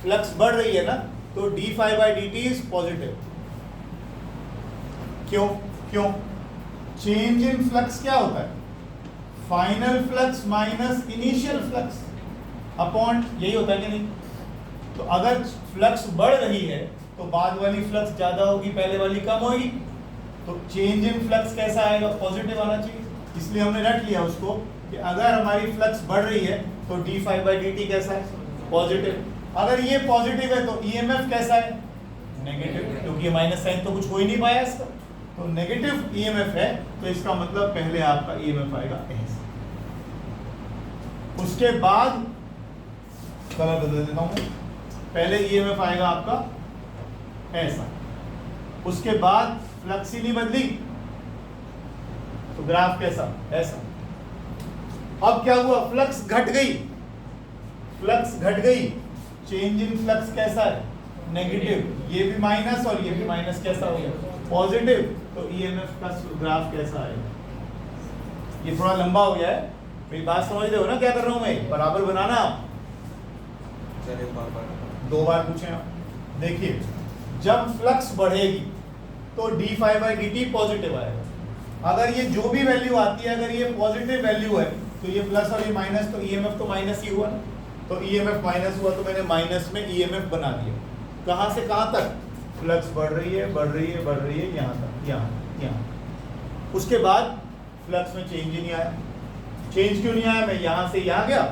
Flux बढ़ रही है ना, तो D phi by D T is positive. क्यों? क्यों? चेंज इन फ्लक्स क्या होता है? Final flux minus initial flux upon, यही होता है कि नहीं? तो अगर फ्लक्स बढ़ रही है तो बाद वाली फ्लक्स ज्यादा होगी, पहले वाली कम होगी, तो चेंज इन फ्लक्स कैसा आएगा? पॉजिटिव आना चाहिए। इसलिए हमने रट लिया उसको कि अगर हमारी फ्लक्स बढ़ रही है तो D phi by D T कैसा है? पॉजिटिव। अगर ये पॉजिटिव है तो ईएमएफ कैसा है? नेगेटिव, क्योंकि माइनस साइन तो कुछ हो ही नहीं पाया इसका, तो नेगेटिव ईएमएफ है, तो इसका मतलब पहले आपका ईएमएफ आएगा ऐसे। उसके बाद कलर बदल देता हूं, पहले ईएमएफ आएगा आपका ऐसा, उसके बाद फ्लक्स ही नहीं बदली तो ग्राफ कैसा? ऐसा। अब क्या हुआ? फ्लक्स घट गई, फ्लक्स घट गई, चेंज इन फ्लक्स कैसा है? नेगेटिव। ये भी माइनस और ये भी माइनस, कैसा हो गया? पॉजिटिव। तो ईएमएफ का ग्राफ कैसा आएगा? ये थोड़ा लंबा हो गया है, मेरी बात समझ रहे हो ना क्या कर रहा हूं मैं? बराबर बनाना। दो बार पूछे आप। देखिए, जब फ्लक्स बढ़ेगी तो D phi by D T positive आएगा। अगर ये जो भी वैल्यू आती है, अगर ये पॉजिटिव वैल्यू है तो ये प्लस और ये माइनस, तो ईएमएफ तो माइनस ही हुआ ना, तो ईएमएफ माइनस हुआ तो मैंने माइनस में ईएमएफ बना दिया। कहां से कहां तक? फ्लक्स बढ़ रही है, बढ़ रही है, बढ़ रही है, यहां तक, यहां। उसके बाद फ्लक्स में चेंज ही नहीं आया। चेंज क्यों नहीं आया? मैं यहां से यहां गया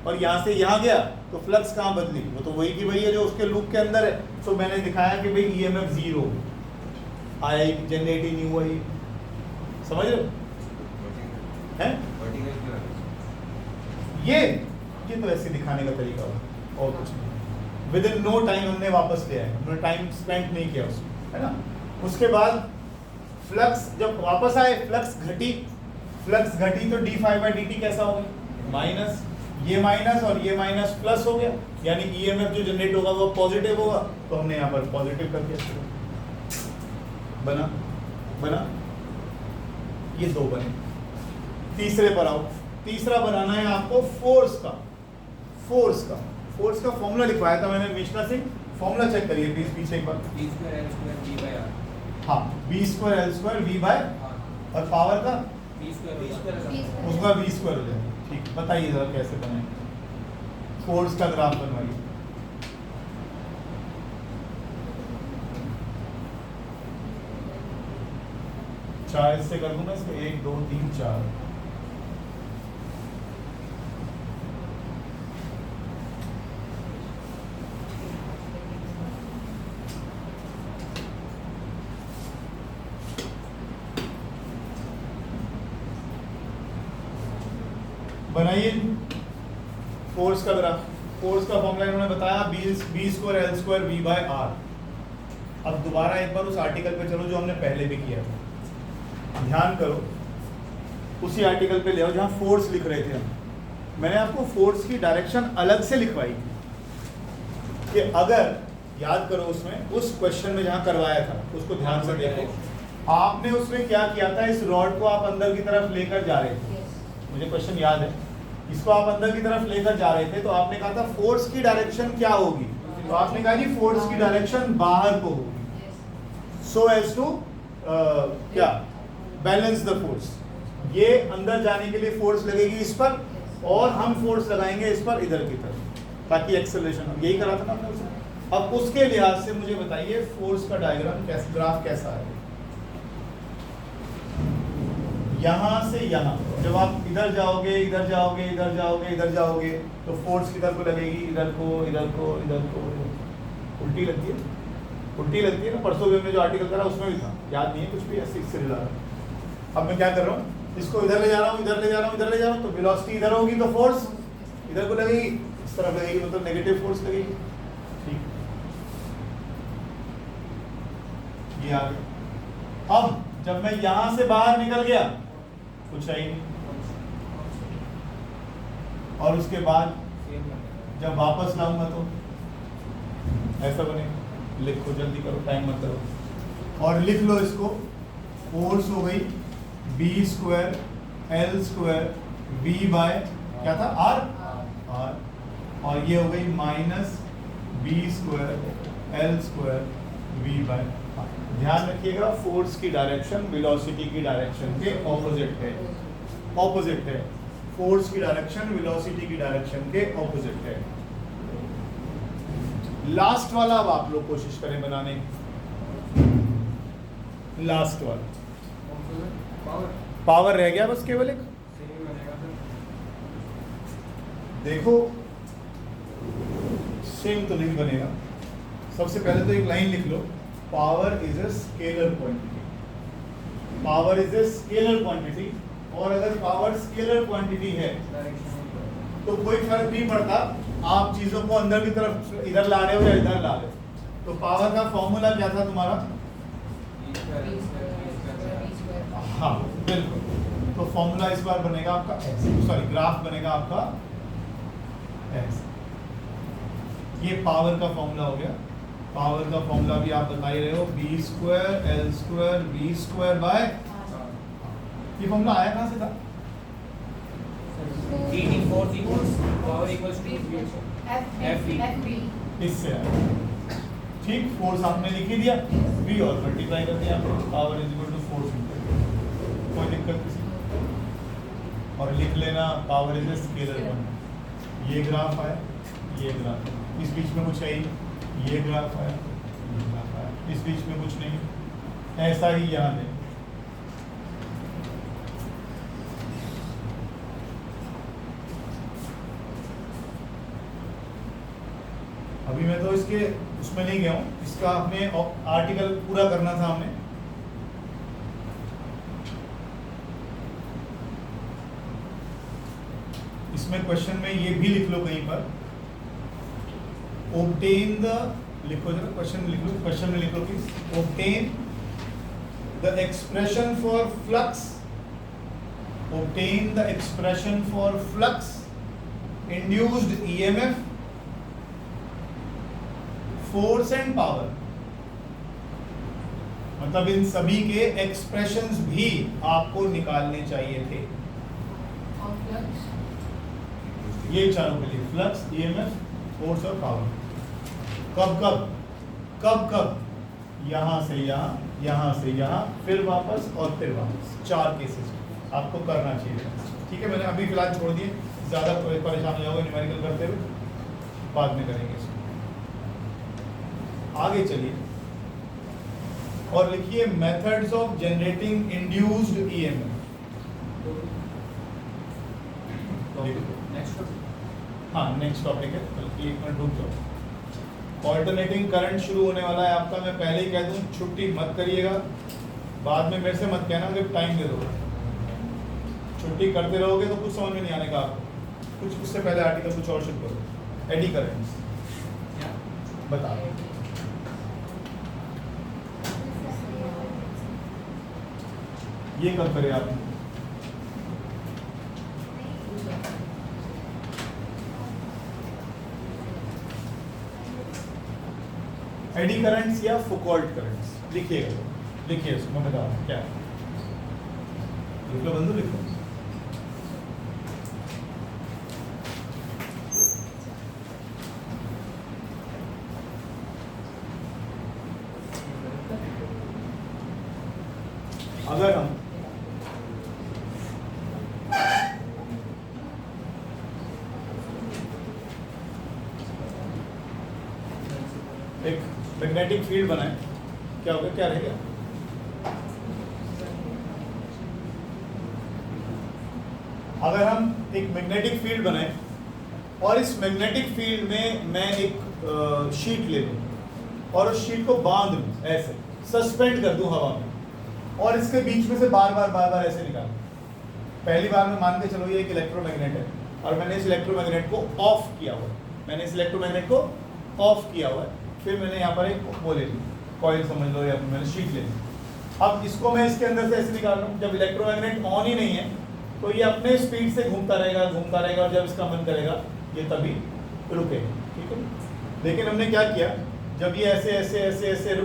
और यहां से यहां गया, तो फ्लक्स कहां बदली? वो तो वही की वही है जो उसके लूप के अंदर है। तो मैंने दिखाया कि भाई ईएमएफ जीरो आया ही, जनरेट ही नहीं हुआ। ये समझ रहे हो? ये तो ऐसे दिखाने का तरीका हो और कुछ नहीं। विद इन नो टाइम हमने वापस ले आए, हमने टाइम स्पेंड नहीं किया उसमें, है ना। उसके बाद फ्लक्स जब वापस आए, फ्लक्स घटी तो D phi by D T कैसा हो गया? माइनस। ये माइनस और ये माइनस प्लस हो गया, यानी ईएमएफ जो जनरेट होगा वो पॉजिटिव होगा, तो हमने यहाँ पर पॉजिटिव कर दिया। बना ये दो बने। तीसरे पर आओ। तीसरा बनाना है आपको फोर्स का फॉर्मूला लिखवाया था मैंने मिश्रा सिंह, फॉर्मूला चेक करिए प्लीज पीछे एक बार। हाँ, B square L square V by, और पावर का उसका बी स्क्वायर हो जाए। ठीक, बताइए जरा कैसे बनाएंगे? फोर्स का ग्राफ बनवाइए। चार इससे कर दूंगा इसको, 1 2 3 4। बनाइए फोर्स का ग्राफ। फोर्स का फॉर्मूला इन्होंने बताया B square L square V by R. अब दोबारा एक बार उस आर्टिकल पे चलो जो हमने पहले भी किया था, ध्यान करो, उसी आर्टिकल पे ले आओ जहां फोर्स लिख रहे थे हम। मैंने आपको फोर्स की डायरेक्शन अलग से लिखवाई थी कि अगर याद करो उसमें, उस क्वेश्चन में जहां करवाया था उसको ध्यान से देखो। आपने उसमें क्या किया था? इस रॉड को आप अंदर की तरफ लेकर जा रहे थे, मुझे क्वेश्चन याद है। इसको आप अंदर की तरफ लेकर जा रहे थे, तो आपने कहा था फोर्स की डायरेक्शन क्या होगी? तो आपने कहा जी फोर्स की डायरेक्शन बाहर को होगी, सो एज टू क्या बैलेंस द फोर्स। ये अंदर जाने के लिए फोर्स लगेगी इस पर, और हम फोर्स लगाएंगे इस पर इधर की तरफ, ताकि एक्सेलरेशन। यही करा था ना हमने उसे। अब उसके लिहाज से मुझे बताइए फोर्स का डायग्राम कैसे, ग्राफ कैसा है? यहां से यहां, जब आप इधर जाओगे, इधर जाओगे, इधर जाओगे, इधर जाओगे, तो फोर्स किधर को लगेगी? इधर को, इधर को, इधर को। उल्टी लगती है, उल्टी लगती है ना। परसों भी हमने जो आर्टिकल करा उसमें भी था, याद नहीं है कुछ भी, ऐसे इससे रिला। अब मैं क्या कर रहा हूँ? इसको इधर ले जा रहा हूँ, इधर ले जा रहा हूँ, इधर ले जा रहा हूँ, तो वेलोसिटी इधर होगी तो फोर्स इधर को लगेगी, इस तरफ लगेगी, मतलब नेगेटिव फोर्स लगेगी। ठीक, ये आ गया। अब जब मैं यहां से बाहर निकल गया, कुछ है ही नहीं, और उसके बाद जब वापस लाऊंगा तो ऐसा बनेगा। लिखो, जल्दी करो, टाइम मत करो, और लिख लो इसको। फोर्स हो गई B square L square V by क्या था? आर। और ये हो गई minus B square L square V by. ध्यान रखिएगा फोर्स की डायरेक्शन वेलोसिटी की डायरेक्शन के ऑपोजिट है, ऑपोजिट है। फोर्स की डायरेक्शन वेलोसिटी की डायरेक्शन के ऑपोजिट है। लास्ट वाला अब आप लोग कोशिश करें बनाने की। लास्ट वाला पावर रह गया बस केवल एक। देखो सेम तो नहीं बनेगा। सबसे पहले तो एक लाइन लिख लो, power is a scalar quantity. Power is a scalar quantity, और अगर पावर स्केलर क्वांटिटी है तो कोई फर्क नहीं पड़ता आप चीजों को अंदर की तरफ इधर ला रहे हो या इधर ला रहे हो। तो पावर का फॉर्मूला क्या था तुम्हारा? हाँ बिल्कुल। तो फॉर्मूला इस बार बनेगा आपका सॉरी ग्राफ बनेगा आपका ऐसे। ये पावर का फॉर्मूला हो गया। पावर का फॉर्मूला भी आप बता ही रहे हो, B square L square B square by. ये फॉर्मूला आया कहाँ से था? इससे आया। ठीक, फोर्स आपने लिख ही दिया, बी और मल्टीप्लाई कर दिया आपने, power is equal to force. कोई दिक्कत नहीं। और लिख लेना power is a scalar quantity. ये ग्राफ आया, ये ग्राफ, इस बीच में कुछ है ही, ये ग्राफ आया, ये ग्राफ आया, इस बीच में कुछ नहीं। ऐसा ही यहाँ है। अभी मैं तो इसके उसमें नहीं गया हूँ, इसका अपने आर्टिकल पूरा करना था हमें। इसमें क्वेश्चन में ये भी लिख लो कहीं पर, obtain the, लिखो जरा क्वेश्चन लिख लो, क्वेश्चन में लिखो please, obtain the expression for flux, obtain the expression for flux, induced EMF, force and power। मतलब इन सभी के एक्सप्रेशंस भी आपको निकालने चाहिए थे। ये चारों के लिए फ्लक्स, ईएमएफ, फोर्स और पावर। कब कब कब कब? यहाँ से यहाँ, यहाँ से यहाँ, फिर वापस और फिर वापस। 4 केसेस आपको करना चाहिए। ठीक है, मैंने अभी फिलहाल छोड़ दिए, ज़्यादा परेशान हो जाओगे न्यूमेरिकल करते हुए, बाद में करेंगे इसको। आगे चलिए और लिखिए methods of generating induced EMF. हाँ नेक्स्ट टॉपिक है, बल्कि एक मिनट रुक जाओ। ऑल्टरनेटिंग करंट शुरू होने वाला है आपका। मैं पहले ही कह दूं छुट्टी मत करिएगा, बाद में मेरे से मत कहना कि टाइम दे दो। छुट्टी करते रहोगे तो कुछ समझ में नहीं आने का आपको। कुछ उससे पहले आर्टिकल कुछ और शुरू करो। एडी करंट्स बता दो। ये कब करें आप? एडी करंट्स या फुकॉल्ट करंट्स लिखिएगा, लिखिए इसको, मैं बता रहा हूँ क्या है। लिख लो बंधु, लिख लो। अगर हम एक मैग्नेटिक फील्ड बनाए, क्या होगा, क्या रहेगा? अगर हम एक मैग्नेटिक फील्ड बनाए और इस मैग्नेटिक फील्ड में मैं एक शीट ले लूं और उस शीट को बांध लूं, ऐसे सस्पेंड कर दूं हवा में, और इसके बीच में से बार बार ऐसे निकालूं। पहली बार में मान के चलो ये एक इलेक्ट्रोमैग्नेट है और मैंने इस इलेक्ट्रोमैग्नेट को ऑफ किया हुआ है, मैंने इस इलेक्ट्रोमैग्नेट को ऑफ किया हुआ है। फिर मैंने यहाँ पर एक वो ले ली, कॉइल समझ लो, या फिर मैंने शीट ले ली। अब इसको मैं इसके अंदर से ऐसे निकाल रहा हूँ। जब इलेक्ट्रोमैग्नेट ऑन ही नहीं है तो ये अपने स्पीड से घूमता रहेगा और जब इसका मन करेगा ये तभी रुकेगा। ठीक है, लेकिन हमने क्या किया, जब ये ऐसे ऐसे ऐसे ऐसे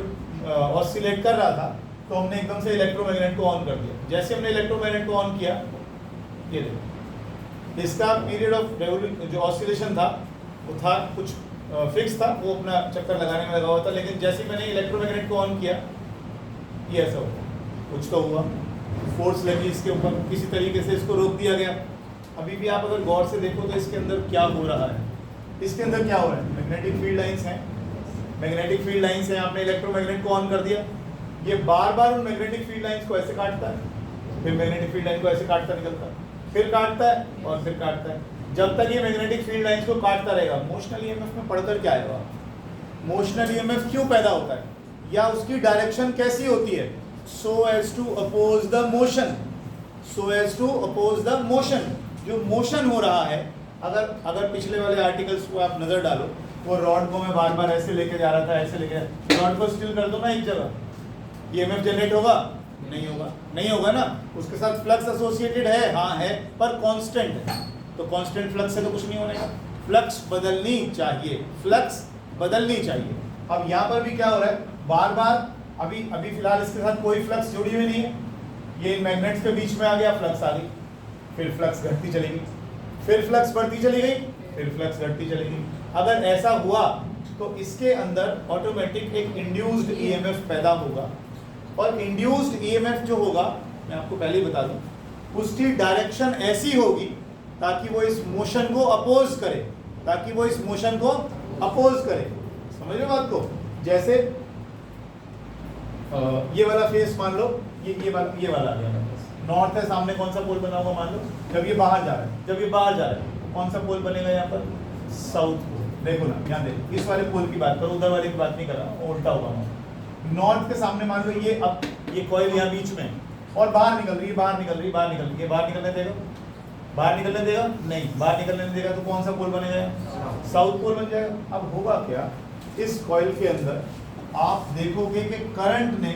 ऑसिलेट कर रहा था तो हमने एकदम से इलेक्ट्रोमैग्नेट को ऑन कर दिया। जैसे हमने इलेक्ट्रोमैग्नेट को ऑन किया, ये देखो इसका पीरियड ऑफ जो ऑसिलेशन था वो था कुछ फिक्स था, वो अपना चक्कर लगाने में लगा हुआ था, लेकिन जैसे ही मैंने इलेक्ट्रोमैग्नेट को ऑन किया ये ऐसा हुआ, कुछ तो हुआ, फोर्स लगी इसके ऊपर, किसी तरीके से इसको रोक दिया गया। अभी भी आप अगर गौर से देखो तो इसके अंदर क्या हो रहा है, इसके अंदर क्या हो रहा है, मैग्नेटिक फील्ड लाइंस हैं, मैग्नेटिक फील्ड लाइंस हैं, आपने इलेक्ट्रोमैग्नेट को ऑन कर दिया, ये बार बार उन मैग्नेटिक फील्ड लाइंस को ऐसे काटता है, फिर मैग्नेटिक फील्ड लाइन को ऐसे काटता निकलता है, फिर काटता है और फिर काटता है। जब तक ये मैग्नेटिक फील्ड लाइंस को काटता रहेगा, मोशनल ईएमएफ में पढ़कर क्या आएगा, मोशनल ईएमएफ क्यों पैदा होता है या उसकी डायरेक्शन कैसी होती है, so as to oppose the motion, so as to oppose the motion। जो मोशन हो रहा है, अगर पिछले वाले आर्टिकल्स को आप नजर डालो, वो रॉड को मैं बार बार ऐसे लेके जा रहा था, ऐसे लेके, रॉड को स्टिल कर दो ना एक जगह, ईएमएफ जनरेट होगा, नहीं होगा, नहीं होगा ना, उसके साथ फ्लक्स एसोसिएटेड है, हाँ है, पर कांस्टेंट है, तो कांस्टेंट फ्लक्स से तो कुछ नहीं होने का, फ्लक्स बदलनी चाहिए, फ्लक्स बदलनी चाहिए। अब यहाँ पर भी क्या हो रहा है, बार बार अभी फिलहाल इसके साथ कोई फ्लक्स जुड़ी हुई नहीं है, ये मैग्नेट्स के बीच में आ गया, फ्लक्स आ गई, फिर फ्लक्स घटती चली गई, फिर फ्लक्स बढ़ती चली गई, फिर फ्लक्स घटती चली गई। अगर ऐसा हुआ तो इसके अंदर ऑटोमेटिक एक इंड्यूस्ड ईएमएफ पैदा होगा, और इंड्यूस्ड ईएमएफ जो होगा, मैं आपको पहले ही बता दूं, उसकी डायरेक्शन ऐसी होगी ताकि वो इस मोशन को अपोज करे, ताकि वो इस मोशन को अपोज करे। समझ रहे हो बात को? जैसे ये वाला फेस मान लो, ये वाला आ गया, नॉर्थ है, सामने कौन सा पोल बना हुआ मान लो, जब ये बाहर जा रहा है, जब ये बाहर जा रहा है, कौन सा पोल बनेगा यहाँ पर, साउथ पोल। देखो ना, ध्यान देखो, इस वाले पोल की बात करो, उधर वाले की बात नहीं कर रहा, उल्टा होगा। नॉर्थ के सामने मान लो ये, अब ये कॉइल यहाँ बीच में, और बाहर निकल रही है, बाहर निकल रही है, बाहर निकल रही है, बाहर निकलने देगा, बाहर निकलने देगा नहीं, बाहर निकलने नहीं देगा, तो कौन सा पोल बनेगा, साउथ पोल बन जाएगा। अब होगा क्या, इस कॉइल के अंदर आप देखोगे कि करंट ने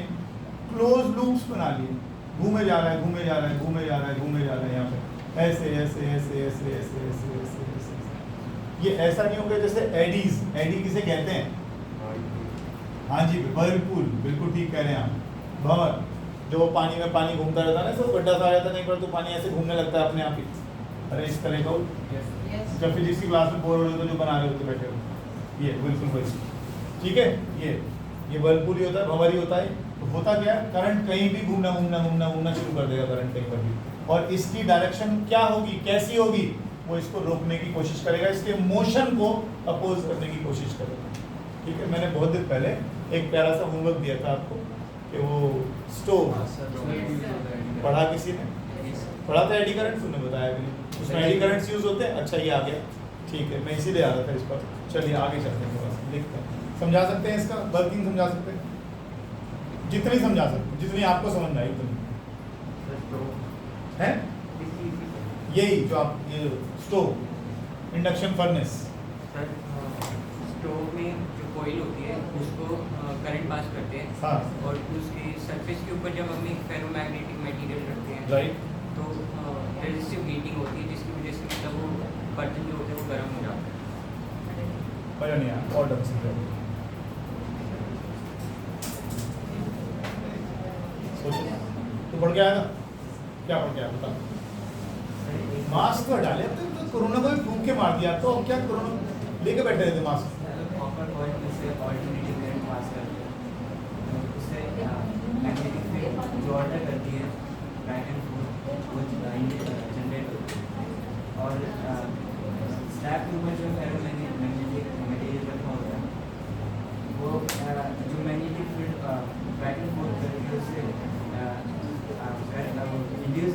क्लोज लूप्स बना लिए, घूमे जा रहा है, घूमे जा रहा है, घूमे जा रहा है, घूमे जा रहा है, यहाँ पे ऐसे ऐसे ऐसे ऐसे ऐसे ऐसे ऐसे ऐसे। ये ऐसा नहीं होगा जैसे एडीज, एडी किसे कहते हैं, हाँ जी बिल्कुल बिल्कुल ठीक कह रहे हैं आप, भंवर, जो वो पानी में पानी घूमता रहता है ना, सब गड्ढा सा आ जाता नहीं, पर तो पानी ऐसे घूमने लगता है अपने आप ही। अरे इस तरह का जब फिजिक्स की क्लास में बोर हो रहे हो तो जो बना रहे होते बैठे हो, ये बिल्कुल वही, ठीक है, ये वर्लपूल ही होता है, भंवर ही होता है। तो होता क्या है, करंट कहीं भी घूमना घूमना घूमना घूमना शुरू कर देगा, करंट कहीं पर भी, और इसकी डायरेक्शन क्या होगी, कैसी होगी, वो इसको रोकने की कोशिश करेगा, इसके मोशन को अपोज करने की कोशिश करेगा। ठीक है, मैंने बहुत दिन पहले एक प्यारा सा होमवर्क दिया था आपको कि वो स्टोव पढ़ा, किसी ने पढ़ा था, एडी करंट तुमने बताया भी नहीं, उसमें एडी करंट्स यूज होते हैं। अच्छा ये आ गया, ठीक है, मैं इसीलिए आ रहा था इस पर। चलिए आगे चलते हैं, थोड़ा सा देखते हैं, समझा सकते हैं इसका वर्किंग, समझा सकते हैं, जितनी समझा सकते, जितनी आपको समझ में आई उतनी है। यही जो आप, ये स्टोव, इंडक्शन फर्नेस, स्टोव में जो कोयल होती है उसको करंट पास करते हैं, हाँ, और उसकी सरफेस के ऊपर जब हम एक फेरोमैग्नेटिक मटेरियल रखते हैं, राइट, तो रेजिस्टिव हीटिंग होती है, जिसकी वजह से मतलब वो बर्तन जो होते हैं वो गर्म हो जाते हैं। पता नहीं यार, और ढंग से सोचो तो पढ़ के आएगा, क्या पढ़ के आया बता, मास्क तो डाले, तो कोरोना को भी फूंक के मार दिया, तो अब क्या कोरोना लेके बैठे रहते मास्क, कॉपर कॉइल से ऑल्टरनेटिव करंट पास करते हैं, उससे मैग्नेटिक फील्ड जो ऑल्टर करती है बैक एंड फोर्थ वो जनरेट होती है, और स्लैब के ऊपर जो फेरोमैग्नेटिक मटेरियल रखा होता है वो जो magnetic field back and fourth करके उससे इंड्यूस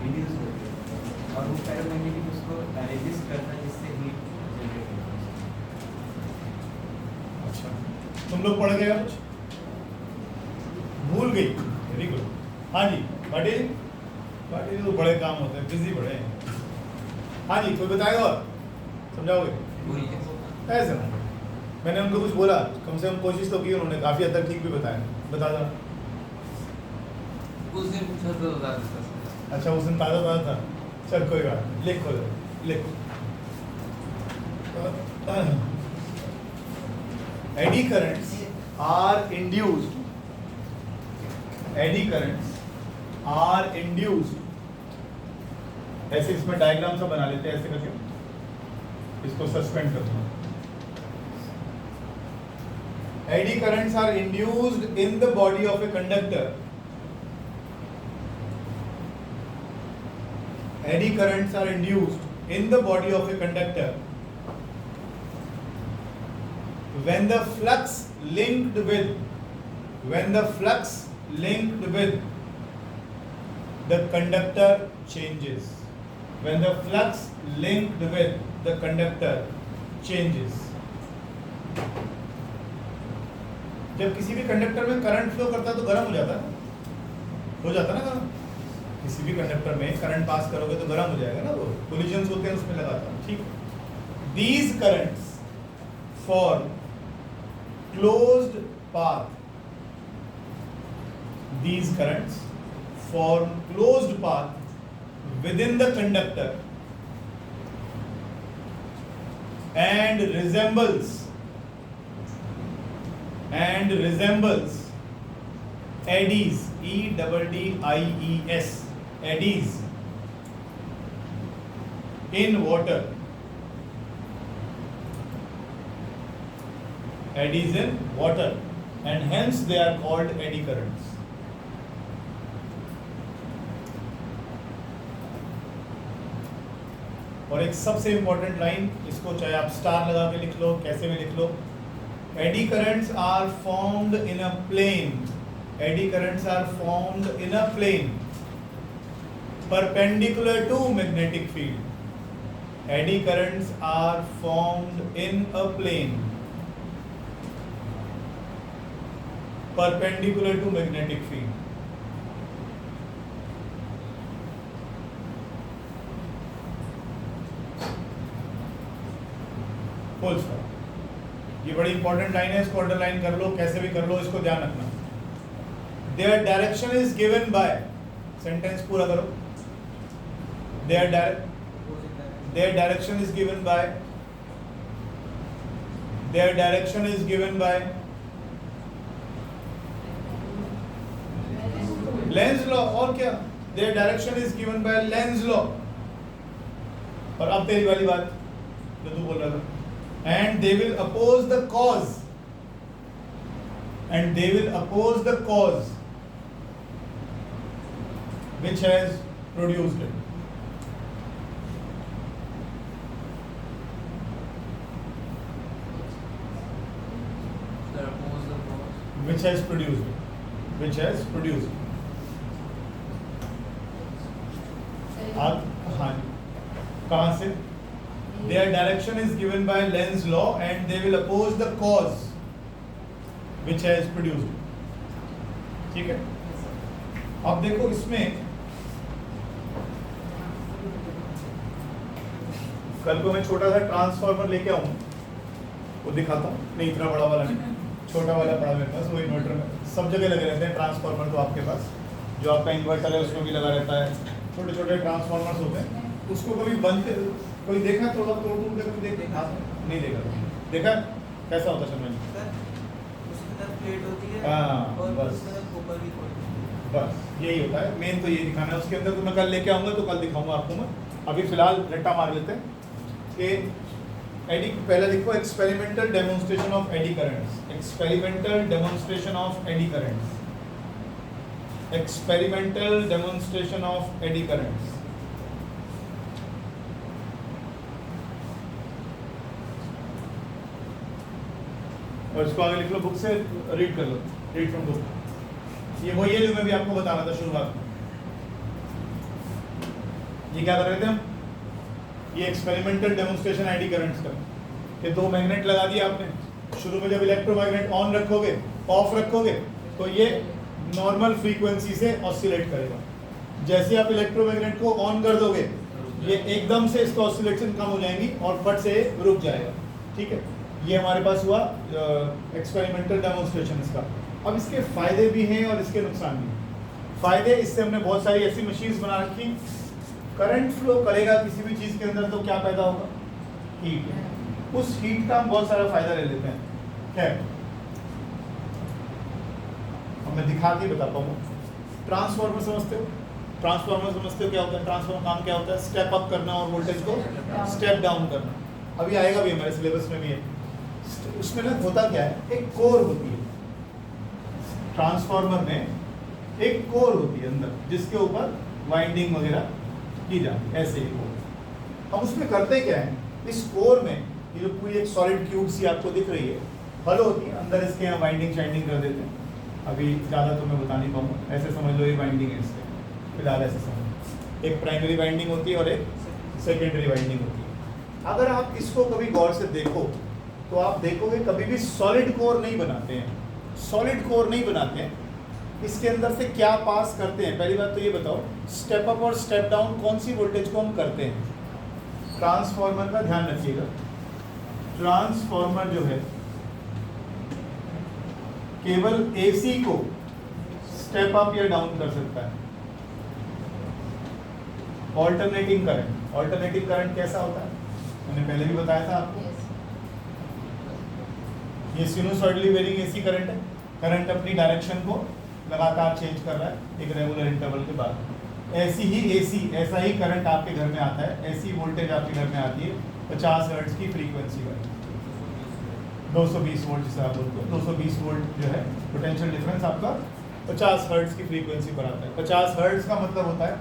इंड्यूस होती है, और वो फेरोमैग्नेटिक उसको रेजिस्ट करता है, जिससे हीट जनरेट होती है। अच्छा तुम लोग पढ़ गए कुछ, भूल गई, वेरी गुड। हाँ जी पाटिल, पाटिल तो बड़े काम होते हैं, बिजी बड़े हैं। हाँ जी कोई बताएगा और समझाओगे ऐसे ना, मैंने उनको कुछ बोला, कम से कम कोशिश तो की उन्होंने, काफ़ी हद तक ठीक भी बताया, बता दो। उस दिन पूछा तो बता देता। अच्छा उस दिन ताज़ा था, चल कोई बात नहीं, लिखो लिखो। Eddy currents are induced, eddy currents are induced, ऐसे इसमें डायग्राम सा बना लेते हैं ऐसे करके, इसको सस्पेंड कर दूंगा। Eddy currents are induced in the body of a conductor. Eddy currents are induced in the body of a conductor when the flux linked with the conductor changes. When the flux linked with the conductor changes. जब किसी भी conductor में current flow करता है तो गर्म हो जाता है, हो जाता है ना गर्म। किसी भी कंडक्टर में करंट पास करोगे तो गर्म हो जाएगा ना, वो कोलिजन्स होते हैं उसमें लगाता है, ठीक। These currents form closed path, these currents form closed path within the conductor and resembles eddies, EDDIES, eddies in water, and hence they are called eddy currents. और एक सबसे इंपॉर्टेंट लाइन, इसको चाहे आप स्टार लगा के लिख लो, कैसे भी लिख लो, eddy currents are formed in a plane, eddy currents are formed in a plane perpendicular to magnetic field, eddy currents are formed in a plane perpendicular to magnetic field. Full stop. ये बड़ी important line है, इसको underline कर लो, कैसे भी कर लो, इसको ध्यान रखना। Their direction is given by, sentence पूरा करो। Their direction is given by, their direction is given by Lenz law, और क्या, their direction is given by Lenz law. और अब तेरी वाली बात जो तू बोल रहा था, and they will oppose the cause, which has produced it. Which has produced it. अब हाँ, कहाँ से? Their direction is given by Lenz's law and they will oppose the cause which has produced it. ठीक है? अब देखो इसमें कल को मैं छोटा सा ट्रांसफार्मर लेके आऊँ, वो दिखाता हूँ, नहीं इतना बड़ा वाला नहीं, छोटा वाला पड़ा मेरे पास, वो इन्वर्टर में सब जगह लगे रहते हैं ट्रांसफार्मर, तो आपके पास जो आपका इन्वर्टर है उसमें भी लगा रहता है, छोटे छोटे ट्रांसफार्मर्स होते हैं, उसको कभी बंद कोई देखा थोड़ा तोड़ के कभी देखा नहीं, देखा कैसा होता समझ, उसके साथ प्लेट होती है और बस ऊपर भी बस यही होता है, मेन तो ये दिखाना है। उसके अंदर तो मैं कल लेके आऊँगा, तो कल दिखाऊंगा आपको मैं, अभी फिलहाल रट्टा मार लेते हैं कि एडी, पहले देखो experimental demonstration of eddy currents, experimental demonstration of eddy currents, experimental demonstration of eddy currents. और इसको आगे लिख लो, बुक से रीड कर लो, रीड फ्रॉम बुक। ये वही है जो मैं भी आपको बता रहा था शुरुआत में। ये क्या कर रहे थे हम, ये एक्सपेरिमेंटल डेमोन्स्ट्रेशन एडी करंट्स का, कि दो मैग्नेट लगा दिए आपने, शुरू में जब इलेक्ट्रोमैग्नेट ऑन रखोगे, ऑफ रखोगे, तो ये नॉर्मल फ्रीक्वेंसी से ऑसिलेट करेगा। जैसे आप इलेक्ट्रोमैग्नेट को ऑन कर दोगे, ये एकदम से इसका ऑसिलेशन कम हो जाएंगी और फट से रुक जाएगा, ठीक है। ये हमारे पास हुआ एक्सपेरिमेंटल डेमोन्स्ट्रेशन इसका। अब इसके फायदे भी हैं और इसके नुकसान भी हैं। फायदे, इससे हमने बहुत सारी ऐसी मशीन्स बना रखी, करंट फ्लो करेगा किसी भी चीज़ के अंदर, तो क्या पैदा होगा, हीट। उस हीट का हम बहुत सारा फायदा ले लेते हैं। खैर, अब मैं दिखा के बताता हूँ। ट्रांसफार्मर समझते हो, ट्रांसफार्मर समझते हो क्या होता है? ट्रांसफार्मर काम क्या होता है? स्टेप अप करना और वोल्टेज को स्टेप डाउन करना। अभी आएगा भी, हमारे सिलेबस में भी है। उसमें ना होता क्या है, एक कोर होती है ट्रांसफार्मर में, एक कोर होती है अंदर जिसके ऊपर वाइंडिंग वगैरह की जाती है, ऐसे ही कोर। अब उसमें करते क्या है, इस कोर में ये जो पूरी एक सॉलिड क्यूब सी आपको दिख रही है, हल होती है, अंदर इसके यहाँ वाइंडिंग शाइंडिंग कर देते हैं। अभी ज़्यादा तो मैं बता नहीं पाऊँगा, ऐसे समझ लो ये वाइंडिंग है इसके, फिलहाल ऐसे समझ। एक प्राइमरी वाइंडिंग होती है और एक सेकेंडरी वाइंडिंग होती है। अगर आप इसको कभी गौर से देखो तो आप देखोगे कभी भी सॉलिड कोर नहीं बनाते हैं, सॉलिड कोर नहीं बनाते हैं। इसके अंदर से क्या पास करते हैं, पहली बात तो ये बताओ, स्टेप अप और स्टेप डाउन कौन सी वोल्टेज को हम करते हैं? ट्रांसफार्मर का ध्यान रखिएगा, ट्रांसफार्मर जो है केवल एसी को स्टेप अप या डाउन कर सकता है। ऑल्टरनेटिंग करंट, ऑल्टरनेटिंग करंट कैसा होता है मैंने पहले भी बताया था आपको। ये सिनुसॉइडली वेरिंग एसी करंट है, करंट अपनी डायरेक्शन को लगातार चेंज कर रहा है एक रेगुलर इंटरवल के बाद। ऐसी ही एसी, ऐसा ही करंट आपके घर में आता है, ऐसी वोल्टेज आपके घर में आती है 50 हर्ट्ज की फ्रीक्वेंसी पर, 220 वोल्ट जिसे आप बोलते हो, 220 वोल्ट जो है पोटेंशियल डिफरेंस आपका 50 हर्ट्ज की फ्रीक्वेंसी पर आता है। 50 हर्ट्ज का मतलब होता है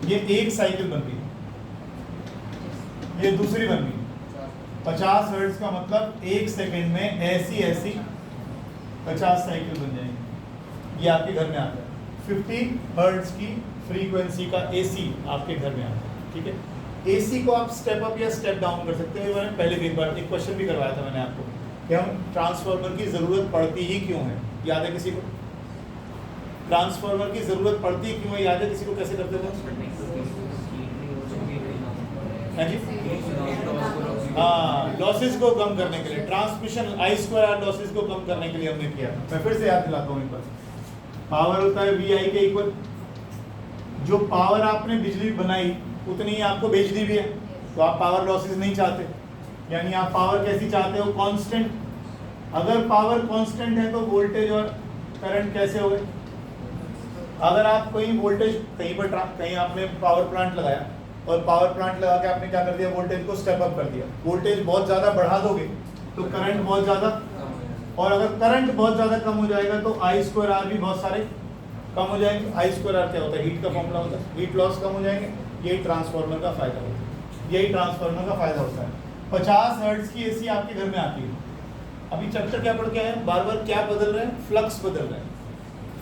ये एक साइकिल बन रही है, ये दूसरी बन रही है। 50 हर्ट्ज का मतलब एक सेकंड में ऐसी 50 साइकिल बन जाएंगी, ये आपके घर में आता है। 50 हर्ट्ज की फ्रीक्वेंसी का एसी आपके घर में आता है, ठीक है। एसी को आप स्टेप अप या स्टेप डाउन कर सकते हो। मैंने पहले भी एक बार एक क्वेश्चन भी करवाया था मैंने आपको कि हम ट्रांसफार्मर की ज़रूरत पड़ती ही क्यों है, याद है किसी को? ट्रांसफार्मर की ज़रूरत पड़ती ही क्यों है, याद है किसी को? कैसे करते हो? हाँ जी, हाँ, लॉसेस को कम करने के लिए, ट्रांसमिशन I2R लॉसेस को कम करने के लिए हमने किया। मैं फिर से याद दिलाता हूँ एक बार, पावर होता है VI के इक्वल, जो पावर आपने बिजली बनाई उतनी ही आपको बेच दी भी है, तो आप पावर लॉसेस नहीं चाहते, यानी आप पावर कैसी चाहते हो? कांस्टेंट। अगर पावर कांस्टेंट है तो वोल्टेज और करंट कैसे हो गए? अगर आप कहीं वोल्टेज कहीं पर कहीं आपने पावर प्लांट लगाया और पावर प्लांट लगा के आपने क्या कर दिया, वोल्टेज को स्टेप अप कर दिया, वोल्टेज बहुत ज़्यादा बढ़ा दोगे तो करंट बहुत ज़्यादा, और अगर करंट बहुत ज़्यादा कम हो जाएगा तो I2R भी बहुत सारे कम हो जाएंगे। I2R क्या होता है? हीट का फॉर्मूला होता है, हीट लॉस कम हो जाएंगे। यही ट्रांसफार्मर का फायदा होता है, यही ट्रांसफार्मर का फायदा होता है। 50 हर्ट्ज की एसी आपके घर में आती है। अभी चैप्टर क्या पढ़ के आए हैं? बार बार क्या बदल रहे हैं? फ्लक्स बदल रहे हैं,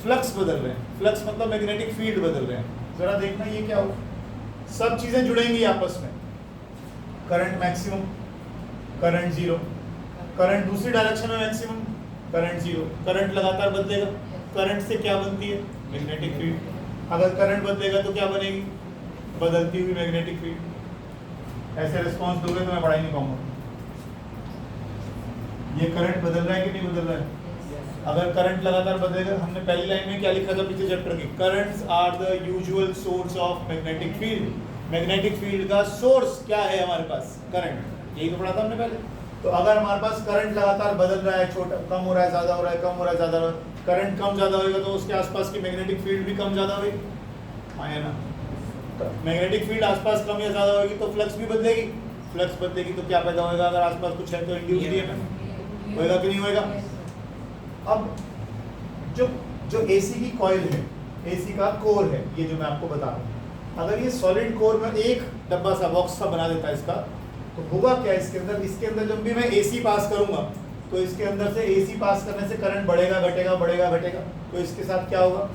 फ्लक्स बदल रहे हैं। फ्लक्स मतलब मैग्नेटिक फील्ड बदल रहे हैं। जरा देखना ये क्या हो, सब चीजें जुड़ेंगी आपस में। Current maximum, current zero, current दूसरी डायरेक्शन में मैक्सिमम, करंट जीरो। करंट लगातार बदलेगा, करंट से क्या बनती है? Magnetic field. अगर करंट बदलेगा तो क्या बनेगी? बदलती हुई मैग्नेटिक फील्ड। ऐसे रिस्पॉन्स दोगे तो मैं पढ़ा ही नहीं पाऊंगा। ये करंट बदल रहा है कि नहीं बदल रहा है? अगर करंट लगातार बदलेगा, हमने पहली लाइन में क्या लिखा था पिछले चैप्टर की? Currents are the usual source of magnetic field. Magnetic field का सोर्स क्या है हमारे पास? करंट। यही तो पढ़ा था हमने पहले। तो अगर हमारे पास करंट लगातार बदल रहा है, छोटा कम हो रहा है, ज्यादा हो रहा है, कम हो रहा है, ज्यादा हो रहा है, करंट कम ज्यादा होगा तो उसके आसपास की मैग्नेटिक फील्ड भी कम ज्यादा होगी, हाँ या ना? मैग्नेटिक फील्ड आसपास कम या ज्यादा होगी तो फ्लक्स भी बदलेगी। फ्लक्स बदलेगी तो क्या पैदा होगा? अगर आसपास कुछ है तो इंड्यूस्ड ईएमएफ होएगा कि नहीं होएगा? अब जो एसी की कॉइल है, एसी का कोर है, ये जो मैं आपको बता रहा हूँ, अगर ये सॉलिड कोर में एक डब्बा सा बॉक्स सा बना देता है इसका, तो होगा क्या इसके अंदर? इसके अंदर जब भी मैं एसी पास करूंगा तो इसके अंदर से एसी पास करने से करंट बढ़ेगा घटेगा, बढ़ेगा घटेगा, तो इसके साथ क्या होगा?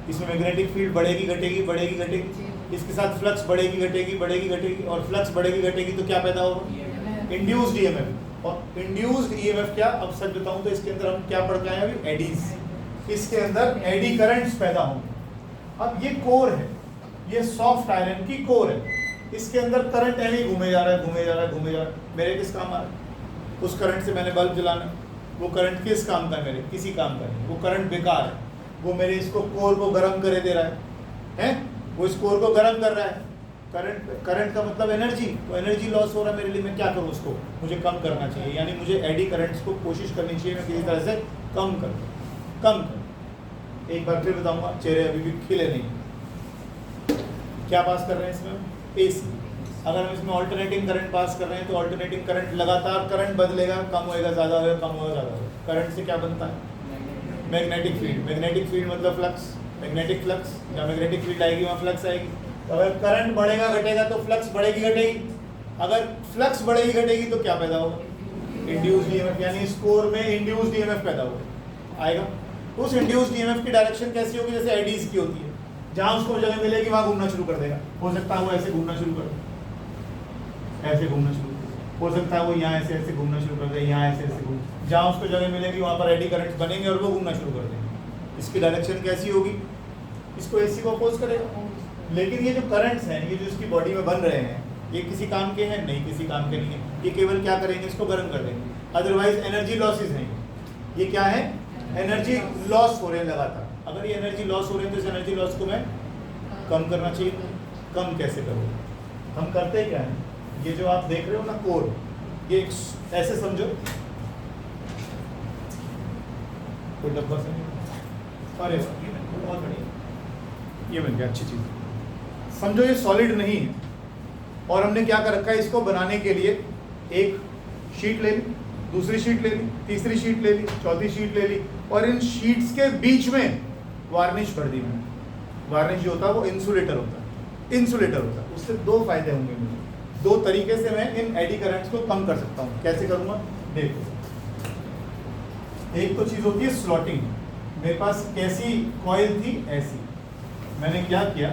इसमें मैग्नेटिक फील्ड बढ़ेगी घटेगी, बढ़ेगी घटेगी, इसके साथ फ्लक्स बढ़ेगी घटेगी, बढ़ेगी घटेगी, और फ्लक्स बढ़ेगी घटेगी तो क्या पैदा होगा? Induced EMF. और इंड्यूस्ड ईएमएफ क्या, अब सच बताऊं तो इसके अंदर हम क्या पढ़ के आए अभी? एडीज। इसके अंदर एडी करंट्स पैदा होंगे। अब ये कोर है, ये सॉफ्ट आयरन की कोर है, इसके अंदर करंट ऐसे ही घूमे जा रहा है, घूमे जा रहा है, घूमे जा रहा है। मेरे किस काम आ रहा है? उस करंट से मैंने बल्ब जलाना, वो करंट किस काम का है? मेरे किसी काम का नहीं, वो करंट बेकार है। वो मेरे इसको कोर को गर्म करे दे रहा है, वो इस कोर को गर्म कर रहा है। करंट का मतलब एनर्जी, तो एनर्जी लॉस हो रहा है मेरे लिए, मैं क्या करूँ? उसको मुझे कम करना चाहिए, यानी मुझे एडी करंट्स को कोशिश करनी चाहिए मैं किसी तरह से कम कर। एक बार फिर बताऊंगा, चेहरे अभी भी खिले नहीं। क्या पास कर रहे हैं इसमें? एसी। अगर हम इसमें ऑल्टरनेटिंग करंट पास कर रहे हैं तो ऑल्टरनेटिंग करंट लगातार करंट बदलेगा, कम होएगा, ज़्यादा होएगा, कम होएगा, ज़्यादा होएगा। करंट से क्या बनता है? Magnetic field. मैग्नेटिक फील्ड मतलब फ्लक्स, मैग्नेटिक फ्लक्स। जहाँ मैग्नेटिक फील्ड आएगी वहाँ फ्लक्स आएगी। अगर करंट बढ़ेगा घटेगा तो फ्लक्स बढ़ेगी घटेगी। अगर फ्लक्स बढ़ेगी घटेगी तो क्या पैदा होगा? इंड्यूस्ड ईएमएफ, यानी इस कोर में इंड्यूस्ड ईएमएफ पैदा होगा, आएगा। उस इंड्यूस्ड ईएमएफ की डायरेक्शन कैसी होगी? जैसे एडीज की होती है, जहाँ उसको जगह मिलेगी वहाँ घूमना शुरू कर देगा। हो सकता है वो ऐसे घूमना शुरू कर दे, ऐसे घूमना शुरू कर दे। हो सकता है वो यहाँ ऐसे ऐसे घूमना शुरू कर दे, यहाँ ऐसे ऐसे घूम, जहाँ उसको जगह मिलेगी वहाँ पर एडी करंट बनेंगे और वो घूमना शुरू कर देंगे। इसकी डायरेक्शन कैसी होगी? इसको एसी को अपोज करेगा। लेकिन ये जो करंट्स हैं, ये जो इसकी बॉडी में बन रहे हैं, ये किसी काम के हैं? नहीं, किसी काम के नहीं है। ये केवल क्या करेंगे? इसको गर्म कर देंगे। अदरवाइज एनर्जी लॉसेज हैं। ये क्या है? एनर्जी लॉस हो रहे हैं लगातार। अगर ये एनर्जी लॉस हो रहे हैं तो इस एनर्जी लॉस को मैं कम करना चाहिए। कम कैसे करूँ? हम करते क्या हैं? ये जो आप देख रहे हो ना कोर, ये ऐसे समझो, कोई डब्बा से नहीं, अरे बहुत बढ़िया, ये बन गया, अच्छी चीज़। समझो ये सॉलिड नहीं है और हमने क्या कर रखा है, इसको बनाने के लिए एक शीट ले ली, दूसरी शीट ले ली, तीसरी शीट ले ली, चौथी शीट ले ली, और इन शीट्स के बीच में वार्निश भर दी मैंने। वार्निश जो होता है वो इंसुलेटर होता है, इंसुलेटर होता है। उससे दो फायदे होंगे मुझे। दो तरीके से मैं इन एडी करंट्स को कम कर सकता हूँ। कैसे करूँगा? देखो, एक तो चीज़ होती है स्लॉटिंग। मेरे पास कैसी कॉइल थी? ऐसी। मैंने क्या किया,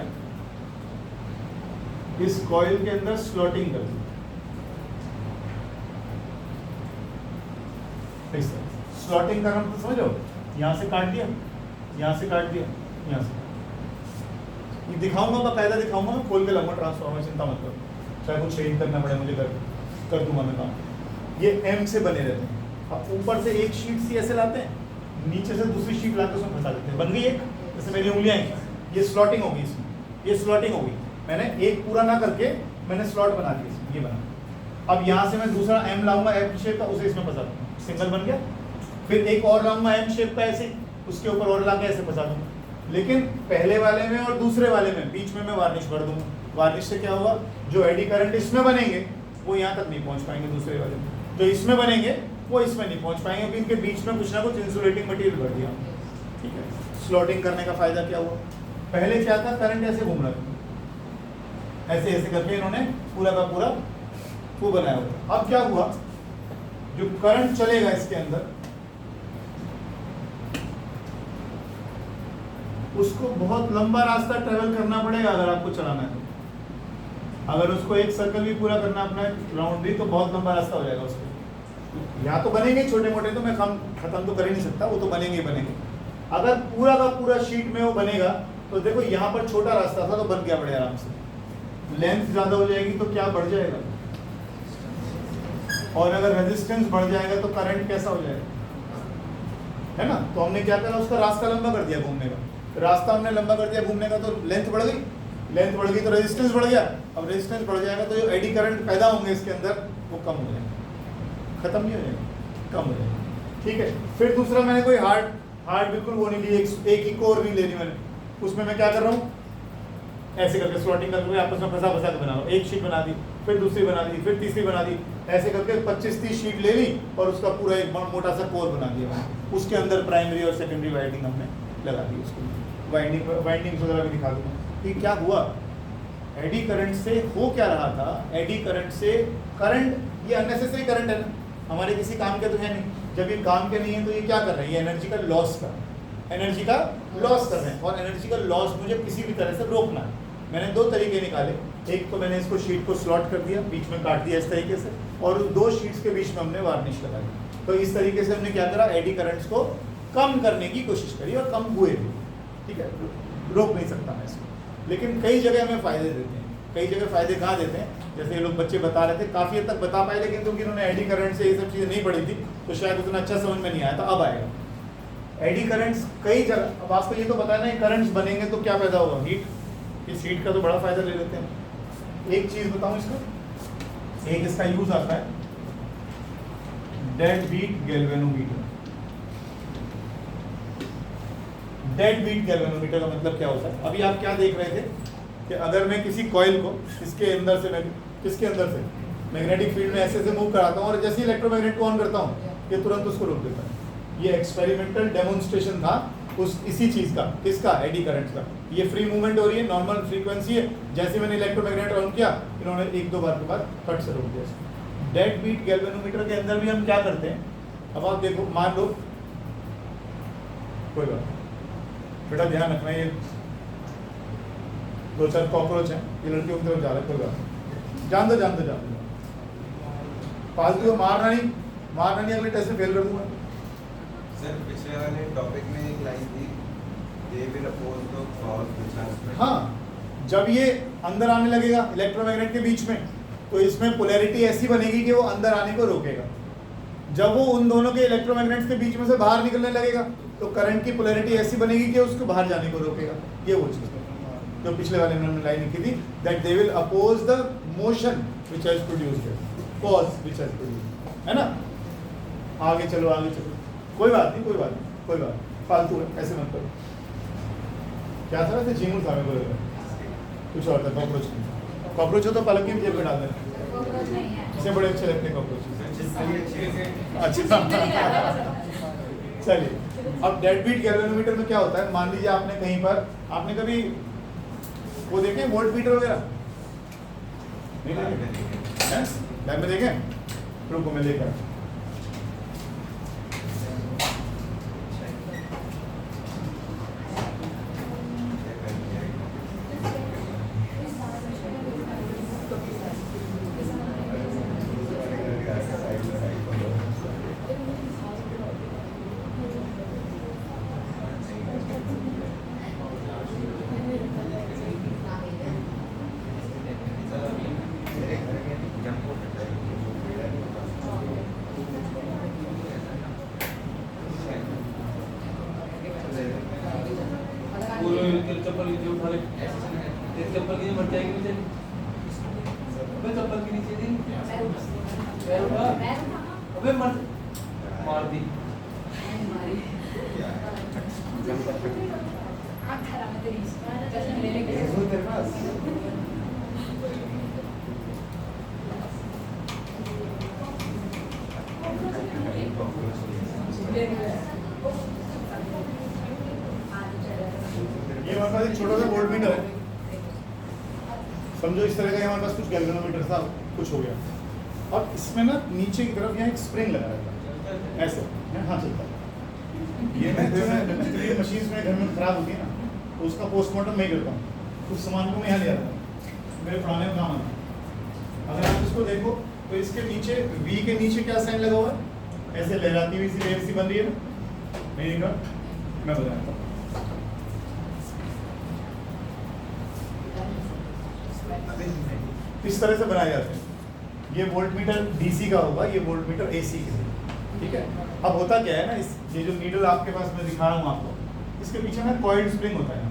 इस कॉइल के अंदर स्लॉटिंग कर दी। स्लॉटिंग का नाम तो समझो, यहाँ से काट दिया, यहाँ से काट दिया, यहाँ से। ये दिखाऊंगा, बाकायदा दिखाऊंगा, मैं खोल के लाऊंगा ट्रांसफॉर्मर, चिंता मत करो। चाहे कुछ चेंज करना पड़े मुझे, कर दूंगा मैं काम। ये एम से बने रहते हैं। अब ऊपर से एक शीट सी ऐसे लाते हैं, नीचे से दूसरी शीट लाते उसमें फंसा देते हैं। बन गई एक, जैसे मेरी उंगलियाँ हैं, ये स्लॉटिंग होगी इसमें, ये स्लॉटिंग होगी। मैंने एक पूरा ना करके मैंने स्लॉट बना दिया इसमें, ये बना। अब यहाँ से मैं दूसरा एम लाऊंगा एम शेप का, उसे इसमें फंसा दूंगा, सिंगल बन गया। फिर एक और लाऊंगा एम शेप का ऐसे, उसके ऊपर और ला के ऐसे फंसा दूंगा। लेकिन पहले वाले में और दूसरे वाले में बीच में मैं वार्निश भर दूंगा। वार्निश से क्या होगा? जो एडी करंट इसमें बनेंगे वो यहाँ तक नहीं पहुँच पाएंगे, दूसरे वाले में जो इसमें बनेंगे वो इसमें नहीं पहुँच पाएंगे, क्योंकि इनके बीच में कुछ ना कुछ इंसुलेटिंग मटेरियल भर दिया। ठीक है, स्लॉटिंग करने का फायदा क्या हुआ? पहले क्या था, करंट ऐसे घूम रहा था, ऐसे ऐसे करके इन्होंने पूरा का पूरा वो बनाया हुआ। अब क्या हुआ, जो करंट चलेगा इसके अंदर उसको बहुत लंबा रास्ता ट्रेवल करना पड़ेगा अगर आपको चलाना है तो। अगर उसको एक सर्कल भी पूरा करना अपना राउंड भी, तो बहुत लंबा रास्ता हो जाएगा उसको। यहाँ तो बनेंगे छोटे मोटे, तो मैं खत्म तो कर ही नहीं सकता, वो तो बनेंगे ही बनेंगे। अगर पूरा का पूरा शीट में वो बनेगा तो देखो यहाँ पर छोटा रास्ता था तो बन गया बड़े आराम से। लेंथ ज़्यादा हो जाएगी तो क्या बढ़ जाएगा, और अगर रेजिस्टेंस बढ़ जाएगा तो करंट कैसा हो जाएगा, है ना। तो हमने क्या करा, उसका रास्ता लंबा कर दिया घूमने का। रास्ता हमने लंबा कर दिया घूमने का, तो लेंथ बढ़ गई, लेंथ बढ़ गई तो रेजिस्टेंस बढ़ गया। अब रेजिस्टेंस बढ़ जाएगा तो जो एडी करंट पैदा होंगे इसके अंदर वो कम हो जाएगा, खत्म नहीं हो जाएगा, कम हो जाएगा। ठीक है, फिर दूसरा मैंने कोई हार्ड बिल्कुल वो नहीं ली, एक ही कोर नहीं लेनी मैंने। उसमें मैं क्या कर रहा हूँ, ऐसे करके स्लॉटिंग करके आपस में फंसा के बना रहा हूँ। एक शीट बना दी, फिर दूसरी बना दी, फिर तीसरी बना दी, ऐसे करके 25-30 शीट ले ली और उसका पूरा एक मोटा सा कोर बना दिया मैंने। उसके अंदर प्राइमरी और सेकेंडरी वाइंडिंग हमने लगा दी। उसको वाइंडिंग्स वगैरह भी दिखा दूंगा कि क्या हुआ। एडी करंट से हो क्या रहा था, एडी करंट से करंट, ये अननेसेसरी करंट है ना, हमारे किसी काम के तो है नहीं। जब ये काम के नहीं है तो ये क्या कर रहे हैं, ये एनर्जी का लॉस कर रहे हैं। और एनर्जी का लॉस मुझे किसी भी तरह से रोकना है। मैंने दो तरीके निकाले, एक तो मैंने इसको शीट को स्लॉट कर दिया, बीच में काट दिया इस तरीके से, और उस दो शीट्स के बीच में हमने वार्निश लगाई। तो इस तरीके से हमने क्या करा, एडी करंट्स को कम करने की कोशिश करी और कम हुए भी। ठीक है, रोक नहीं सकता मैं इसको, लेकिन कई जगह हमें फ़ायदे देते हैं। कई जगह फ़ायदे कहाँ देते हैं, जैसे ये लोग बच्चे बता रहे थे, काफ़ी हद तक बता पाए, लेकिन क्योंकि इन्होंने एडी करंट से ये सब चीज़ें नहीं पढ़ी थी तो शायद उतना अच्छा समझ में नहीं आया था। अब आएगा। एडी करंट्स कई जगह, अब आपको ये तो पता है ना, करंट्स बनेंगे तो क्या पैदा होगा, हीट। इस हीट का तो बड़ा फ़ायदा ले लेते हैं। एक चीज़ बताऊँ इसका, एक इसका यूज़ आता है dead beat galvanometer. Dead beat galvanometer का मतलब क्या होता है, अभी आप क्या देख रहे थे कि अगर मैं किसी कॉइल को इसके अंदर से मैं किसके अंदर से, मैग्नेटिक फील्ड में ऐसे मूव कराता हूँ और जैसे ही इलेक्ट्रोमैग्नेट को ऑन करता हूँ ये तुरंत उसको रोक देता है। ये एक्सपेरिमेंटल डेमोन्स्ट्रेशन था उस इसी चीज़ का, किसका, एडी करंट का। ये फ्री मूवमेंट हो रही है, नॉर्मल फ्रीक्वेंसी है, जैसे मैंने इलेक्ट्रोमैग्नेट ऑन किया इन्होंने 1-2 बार के बाद फट से रोक दिया। डेड बीट गैल्वेनोमीटर के अंदर भी हम क्या करते हैं, अब आप देखो, मान लो कोई बात, बेटा ध्यान रखना, ये 2-4 कॉकरोच हैं, ये लड़कियों की तरफ जा रहा है, कोई बात, जान दो जान दो जान दो, फालतू को मारना नहीं, अगले टेस्ट में फेल कर दूंगा। सर पिछले वाले टॉपिक में एक लाइन थी, they will oppose the cause which has spread. हाँ, जब ये अंदर आने लगेगा इलेक्ट्रोमैग्नेट के बीच में तो इसमें पोलैरिटी ऐसी बनेगी कि वो अंदर आने को रोकेगा। जब वो उन दोनों के इलेक्ट्रोमैग्नेट्स के बीच में से बाहर निकलने लगेगा तो करंट की पोलैरिटी ऐसी बनेगी कि उसको बाहर जाने को रोकेगा। ये वो चीज़ है जो पिछले वाले में लाइन लिखी थी, that they will oppose the motion which has produced it, cause which has produced, है ना। आगे चलो आगे चलो, कोई बात नहीं कोई बात नहीं कोई बात, फालतू है, ऐसे मत करो। क्या था वैसे, झींगुर था मेरे को, कुछ और था, कॉकरोच नहीं। कॉकरोच हो तो पलक की जेब में डाल देना, इसे बड़े अच्छे लगते हैं कॉकरोच। अच्छा चलिए, अब डेड बीट गैल्वेनोमीटर में क्या होता है, मान लीजिए आपने कहीं पर, आपने कभी वो देखे वोल्ट मीटर वगैरह नहीं देखे हैं, लैब में देखे, रुको मैं लेकर, चप्पल नीचे उठा ले, चप्पल की मर जाएगी नीचे, चप्पल के नीचे दी, पैर उठा, अबे मार दी। ये हमारे पास एक छोटा सा वोल्ट मीटर है, समझो इस तरह का हमारे पास कुछ गैल्वेनोमीटर था, कुछ हो गया। अब इसमें ना नीचे की तरफ यहाँ एक स्प्रिंग लगा रहता है, ऐसे हाँ चलता है। ये मैं मशीन में घर में खराब होती है ना, तो उसका पोस्टमार्टम मैं करता हूँ, कुछ सामान को मैं यहाँ ले आता हूँ, मेरे पुराने काम आता है। अगर आप इसको देखो तो इसके नीचे वी के नीचे क्या साइन लगा हुआ है, ऐसे लहराती हुई सी वेव सी बन रही है ना, नहीं का मैं बताता हूँ। इस तरह से बनाए जाते हैं। ये वोल्ट मीटर डीसी का होगा, ये वोल्ट मीटर एसी का, ठीक है। अब होता क्या है ना, इस ये जो नीडल आपके पास मैं दिखा रहा हूँ आपको, इसके पीछे ना कॉइल्ड स्प्रिंग होता है,